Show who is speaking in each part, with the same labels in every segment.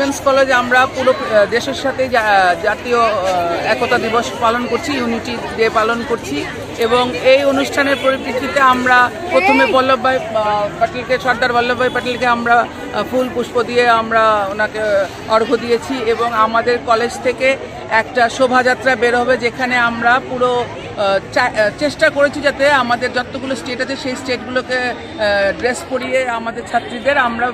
Speaker 1: Women's college আমরা পুরো দেশের সাথে জাতীয় একতা দিবস পালন করছি, ইউনিটি ডে পালন করছি এবং এই অনুষ্ঠানের পরিপ্রেক্ষিতে আমরা প্রথমে বল্লভভাই প্যাটেলকে, সর্দার বল্লভভাই প্যাটেলকে আমরা ফুল পুষ্প দিয়ে আমরা ওনাকে অর্ঘ্য দিয়েছি এবং আমাদের কলেজ থেকে একটা শোভাযাত্রা বের হবে যেখানে আমরা পুরো চেষ্টা করেছি যাতে আমাদের যতগুলো স্টেট আছে সেই স্টেটগুলোকে ড্রেস পরিয়ে আমাদের ছাত্রীদের আমরা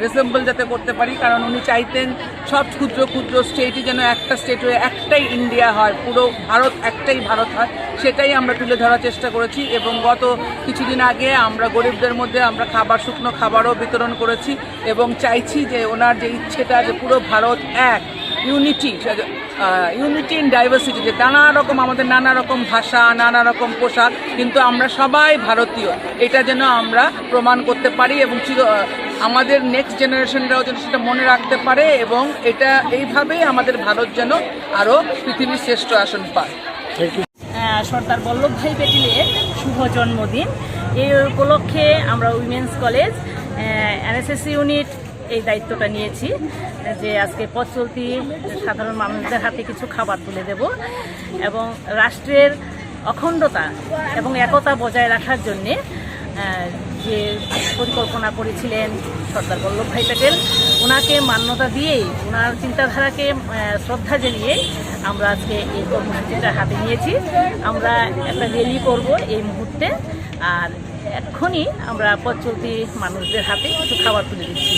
Speaker 1: রিসেম্বল যাতে করতে পারি, কারণ উনি চাইতেন সব ক্ষুদ্র ক্ষুদ্র স্টেটই যেন একটা স্টেট হয়ে একটাই ইন্ডিয়া হয়, পুরো ভারত একটাই ভারত হয়, সেটাই আমরা তুলে ধরার চেষ্টা করেছি। এবং গত কিছুদিন আগে আমরা গরিবদের মধ্যে আমরা শুকনো খাবারও বিতরণ করেছি এবং চাইছি যে ওনার যে ইচ্ছেটা যে পুরো ভারত এক, ইউনিটি ইন ডাইভার্সিটি, যে নানা রকম আমাদের নানা রকম ভাষা, নানা রকম পোশাক, কিন্তু আমরা সবাই ভারতীয়, এটা যেন আমরা প্রমাণ করতে পারি এবং আমাদের নেক্সট জেনারেশনরাও যেন সেটা মনে রাখতে পারে এবং এটা এইভাবেই আমাদের ভারত যেন আরও পৃথিবীর শ্রেষ্ঠ আসন পায়।
Speaker 2: সর্দার বল্লভভাই প্যাটেলের শুভ জন্মদিন, এই উপলক্ষে আমরা উইমেন্স কলেজ এনএসএস ইউনিট এই দায়িত্বটা নিয়েছি যে আজকে পথ চলতি সাধারণ মানুষদের হাতে কিছু খাবার তুলে দেব এবং রাষ্ট্রের অখণ্ডতা এবং একতা বজায় রাখার জন্যে যে পরিকল্পনা করেছিলেন সর্দার বল্লভভাই প্যাটেল, ওনাকে মান্যতা দিয়েই, ওনার চিন্তাধারাকে শ্রদ্ধা জানিয়ে আমরা আজকে এই কর্মসূচিটা হাতে নিয়েছি। আমরা একটা র্যালি করব এই মুহূর্তে, আর এক্ষুনি আমরা পথ চলতি মানুষদের হাতে কিছু খাবার তুলে দিচ্ছি।